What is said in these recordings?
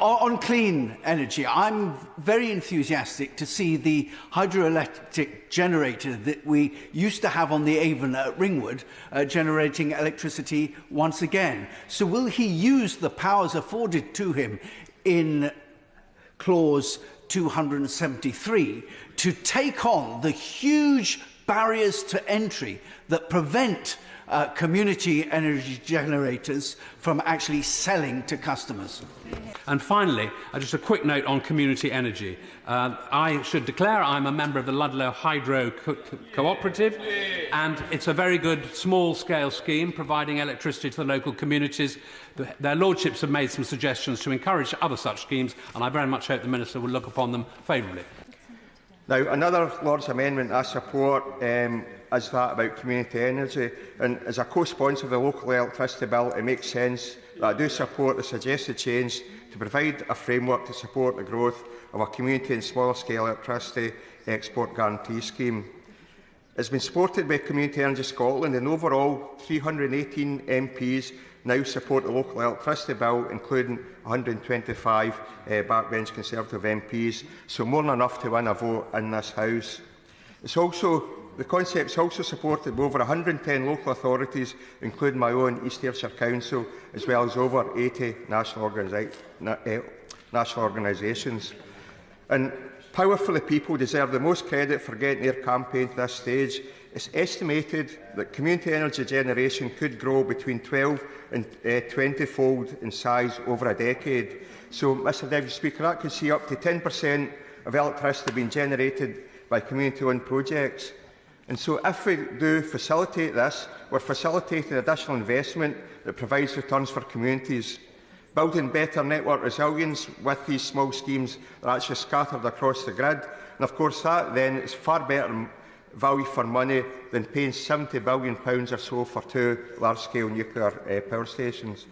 On clean energy, I'm very enthusiastic to see the hydroelectric generator that we used to have on the Avon at Ringwood generating electricity once again. So will he use the powers afforded to him in clause 273 to take on the huge barriers to entry that prevent community energy generators from actually selling to customers? And finally, just a quick note on community energy. I should declare I'm a member of the Ludlow Hydro Cooperative, and it's a very good small-scale scheme providing electricity to the local communities. Their lordships have made some suggestions to encourage other such schemes, and I very much hope the Minister will look upon them favourably. Now, another Lord's amendment I support is that about community energy. And as a co-sponsor of the local electricity bill, it makes sense that I do support the suggested change to provide a framework to support the growth of a community and smaller-scale electricity export guarantee scheme. It's been supported by Community Energy Scotland, and overall 318 MPs now support the local electricity bill, including 125 backbench Conservative MPs, so more than enough to win a vote in this House. The concept is also supported by over 110 local authorities, including my own East Ayrshire Council, as well as over 80 national organisations. And Power for the People deserve the most credit for getting their campaign to this stage. It's estimated that community energy generation could grow between 12 and 20-fold in size over a decade. So, Mr Deputy Speaker, that could see up to 10% of electricity being generated by community-owned projects. And so if we do facilitate this, we're facilitating additional investment that provides returns for communities. Building better network resilience with these small schemes that are actually scattered across the grid. And of course that then is far better value for money than paying £70 billion or so for 2 large-scale nuclear power stations.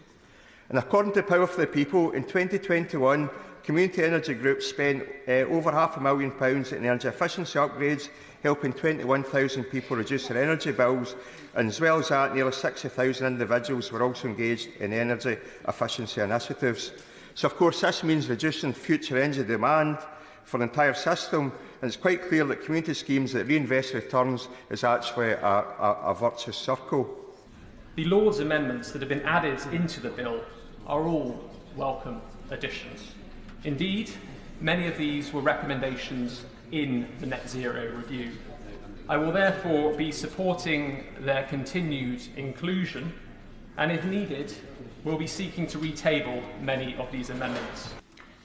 And according to Power for the People, in 2021, community energy groups spent over £500,000 in energy efficiency upgrades, helping 21,000 people reduce their energy bills, and as well as that, nearly 60,000 individuals were also engaged in energy efficiency initiatives. So, of course, this means reducing future energy demand for the entire system, and it's quite clear that community schemes that reinvest returns is actually a virtuous circle. The Lords' amendments that have been added into the bill are all welcome additions. Indeed, many of these were recommendations in the Net Zero review. I will therefore be supporting their continued inclusion, and if needed, will be seeking to retable many of these amendments.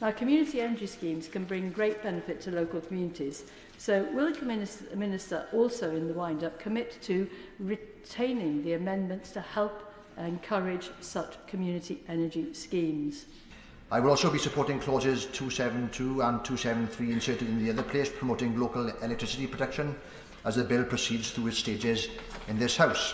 Now, community energy schemes can bring great benefit to local communities, so will the Minister also, in the wind-up, commit to retaining the amendments to help encourage such community energy schemes? I will also be supporting clauses 272 and 273 inserted in the other place, promoting local electricity production as the bill proceeds through its stages in this House.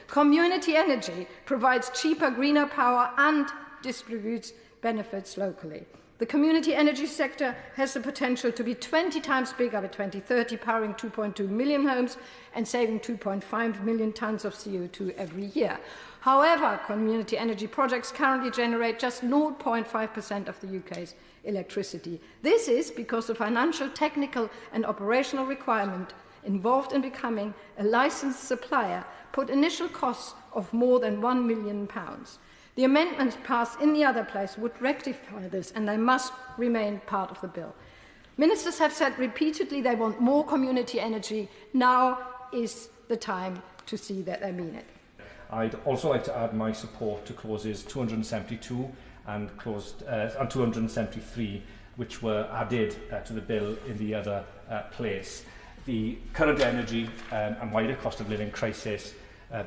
Community energy provides cheaper, greener power and distributes benefits locally. The community energy sector has the potential to be 20 times bigger by 2030, powering 2.2 million homes and saving 2.5 million tonnes of CO2 every year. However, community energy projects currently generate just 0.5% of the UK's electricity. This is because the financial, technical and operational requirement involved in becoming a licensed supplier put initial costs of more than £1 million. The amendments passed in the other place would rectify this, and they must remain part of the bill. Ministers have said repeatedly they want more community energy. Now is the time to see that they mean it. I'd also like to add my support to clauses 272 and 273, which were added to the bill in the other place. The current energy and wider cost of living crisis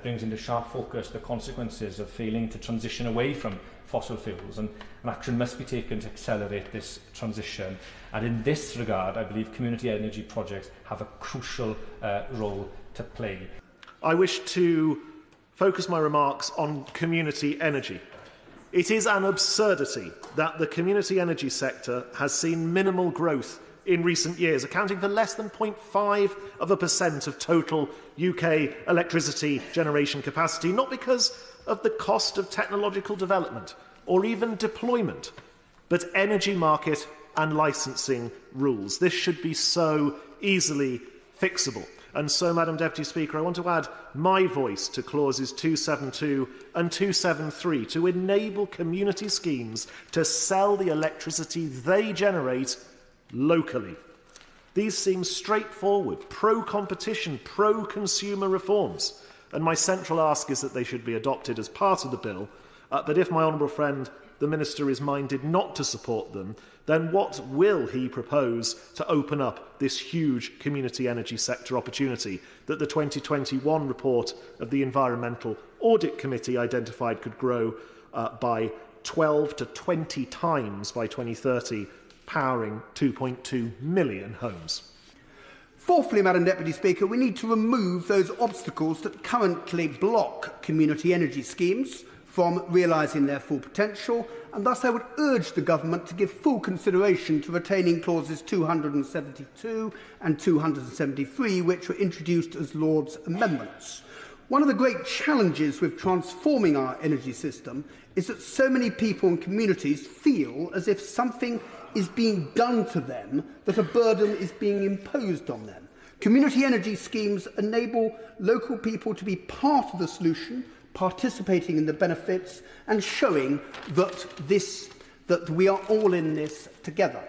brings into sharp focus the consequences of failing to transition away from fossil fuels, and action must be taken to accelerate this transition. And in this regard, I believe community energy projects have a crucial role to play. I wish to focus my remarks on community energy. It is an absurdity that the community energy sector has seen minimal growth in recent years, accounting for less than 0.5% of total UK electricity generation capacity, not because of the cost of technological development or even deployment, but energy market and licensing rules. This should be so easily fixable. And so, Madam Deputy Speaker, I want to add my voice to clauses 272 and 273 to enable community schemes to sell the electricity they generate locally. These seem straightforward, pro-competition, pro-consumer reforms, and my central ask is that they should be adopted as part of the bill, but if my honourable friend, the Minister, is minded not to support them, then what will he propose to open up this huge community energy sector opportunity that the 2021 report of the Environmental Audit Committee identified could grow by 12 to 20 times by 2030, powering 2.2 million homes? Fourthly, Madam Deputy Speaker, we need to remove those obstacles that currently block community energy schemes from realising their full potential, and thus I would urge the Government to give full consideration to retaining clauses 272 and 273, which were introduced as Lord's amendments. One of the great challenges with transforming our energy system is that so many people and communities feel as if something is being done to them, that a burden is being imposed on them. Community energy schemes enable local people to be part of the solution, participating in the benefits and showing that we are all in this together.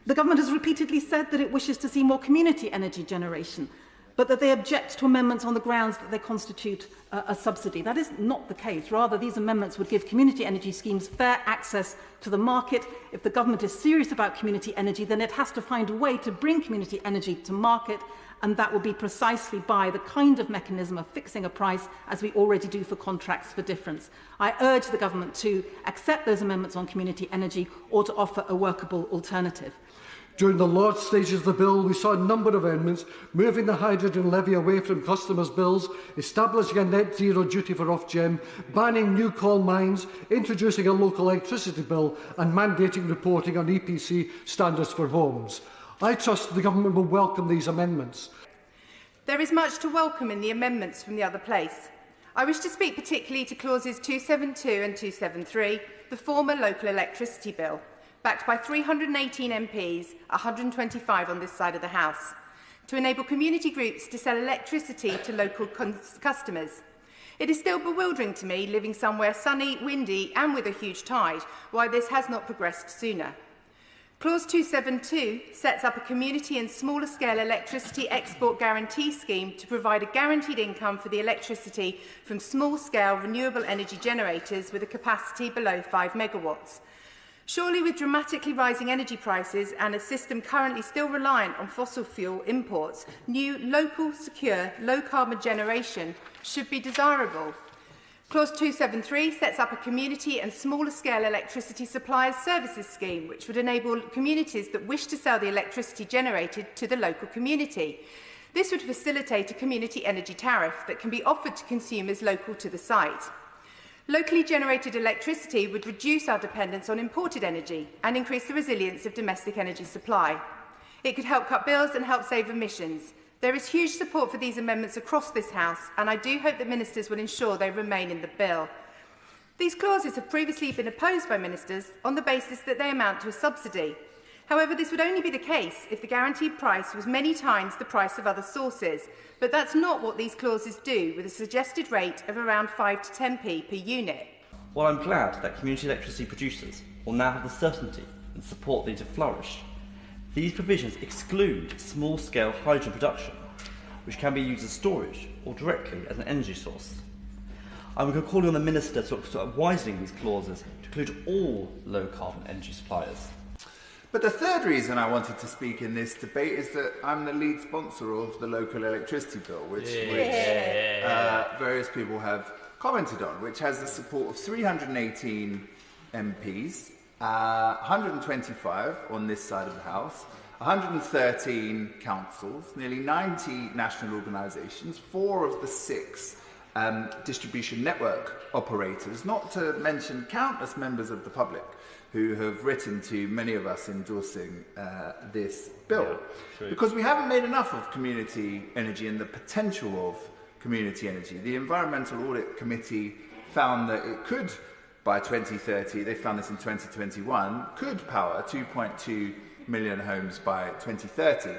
The Government has repeatedly said that it wishes to see more community energy generation, but that they object to amendments on the grounds that they constitute a subsidy. That is not the case. Rather, these amendments would give community energy schemes fair access to the market. If the Government is serious about community energy, then it has to find a way to bring community energy to market, and that will be precisely by the kind of mechanism of fixing a price, as we already do for contracts for difference. I urge the Government to accept those amendments on community energy or to offer a workable alternative. During the Lord's stages of the bill, we saw a number of amendments moving the hydrogen levy away from customers' bills, establishing a net zero duty for Ofgem, banning new coal mines, introducing a local electricity bill and mandating reporting on EPC standards for homes. I trust the Government will welcome these amendments. There is much to welcome in the amendments from the other place. I wish to speak particularly to clauses 272 and 273, the former local electricity bill, backed by 318 MPs, 125 on this side of the House, to enable community groups to sell electricity to local customers. It is still bewildering to me, living somewhere sunny, windy and with a huge tide, why this has not progressed sooner. Clause 272 sets up a community and smaller scale electricity export guarantee scheme to provide a guaranteed income for the electricity from small scale renewable energy generators with a capacity below 5 megawatts. Surely, with dramatically rising energy prices and a system currently still reliant on fossil fuel imports, new local, secure, low-carbon generation should be desirable. Clause 273 sets up a community and smaller-scale electricity suppliers services scheme, which would enable communities that wish to sell the electricity generated to the local community. This would facilitate a community energy tariff that can be offered to consumers local to the site. Locally generated electricity would reduce our dependence on imported energy and increase the resilience of domestic energy supply. It could help cut bills and help save emissions. There is huge support for these amendments across this House, and I do hope that ministers will ensure they remain in the bill. These clauses have previously been opposed by ministers on the basis that they amount to a subsidy. However, this would only be the case if the guaranteed price was many times the price of other sources, but that's not what these clauses do, with a suggested rate of around 5 to 10p per unit. While I'm glad that community electricity producers will now have the certainty and support they need to flourish, these provisions exclude small-scale hydrogen production, which can be used as storage or directly as an energy source. I'm calling on the Minister to look at widening these clauses to include all low-carbon energy suppliers. But the third reason I wanted to speak in this debate is that I'm the lead sponsor of the local electricity bill, which various people have commented on, which has the support of 318 MPs, 125 on this side of the House, 113 councils, nearly 90 national organisations, 4 of the 6 distribution network operators, not to mention countless members of the public who have written to many of us endorsing this bill. Because we haven't made enough of community energy and the potential of community energy. The Environmental Audit Committee found that it could by 2030, they found this in 2021, could power 2.2 million homes by 2030.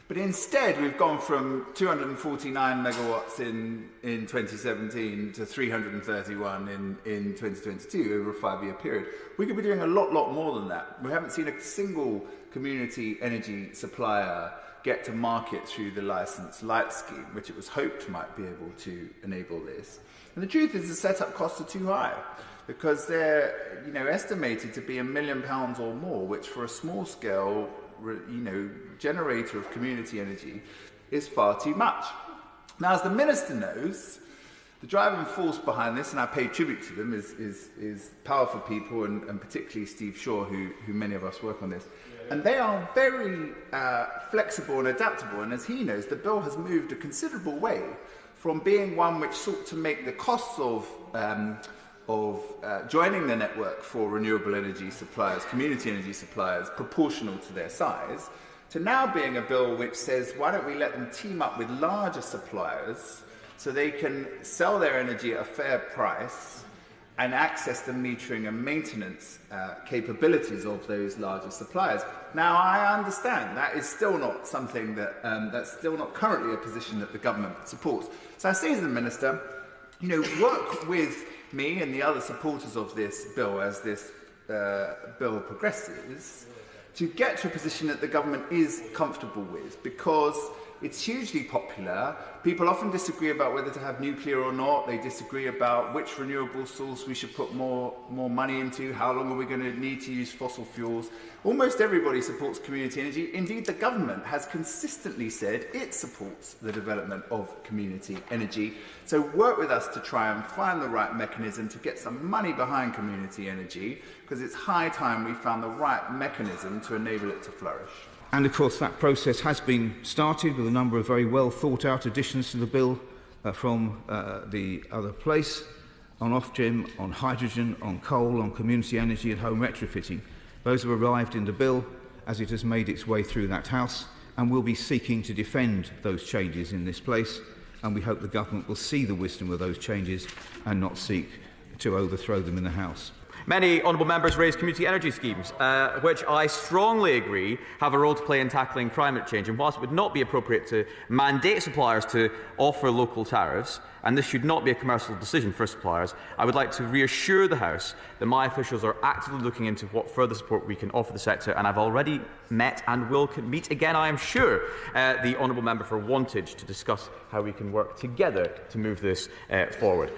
But instead, we've gone from 249 megawatts in 2017 to 331 in 2022 over a 5-year period. We could be doing a lot more than that. We haven't seen a single community energy supplier get to market through the Licence Light scheme, which it was hoped might be able to enable this. And the truth is the setup costs are too high, because they're estimated to be £1 million or more, which for a small scale generator of community energy is far too much. Now, as the Minister knows, the driving force behind this, and I pay tribute to them, is powerful people, and particularly Steve Shaw, who many of us work on this. And they are very flexible and adaptable, and as he knows, the bill has moved a considerable way from being one which sought to make the costs of joining the network for renewable energy suppliers, community energy suppliers, proportional to their size, to now being a bill which says, why don't we let them team up with larger suppliers so they can sell their energy at a fair price and access the metering and maintenance capabilities of those larger suppliers. Now, I understand that is still not something that, that's still not currently a position that the government supports. So I say to the Minister, work with me and the other supporters of this bill as this bill progresses to get to a position that the government is comfortable with, because it's hugely popular. People often disagree about whether to have nuclear or not. They disagree about which renewable source we should put more money into, how long are we going to need to use fossil fuels. Almost everybody supports community energy. Indeed, the government has consistently said it supports the development of community energy. So work with us to try and find the right mechanism to get some money behind community energy, because it's high time we found the right mechanism to enable it to flourish. And of course that process has been started with a number of very well thought out additions to the bill from the other place, on Ofgem, on hydrogen, on coal, on community energy and home retrofitting. Those have arrived in the bill as it has made its way through that House, and we'll be seeking to defend those changes in this place, and we hope the government will see the wisdom of those changes and not seek to overthrow them in the House. Many honourable members raised community energy schemes, which I strongly agree have a role to play in tackling climate change. And whilst it would not be appropriate to mandate suppliers to offer local tariffs, and this should not be a commercial decision for suppliers, I would like to reassure the House that my officials are actively looking into what further support we can offer the sector, and I've already met and will meet again, I am sure, the honourable member for Wantage to discuss how we can work together to move this forward.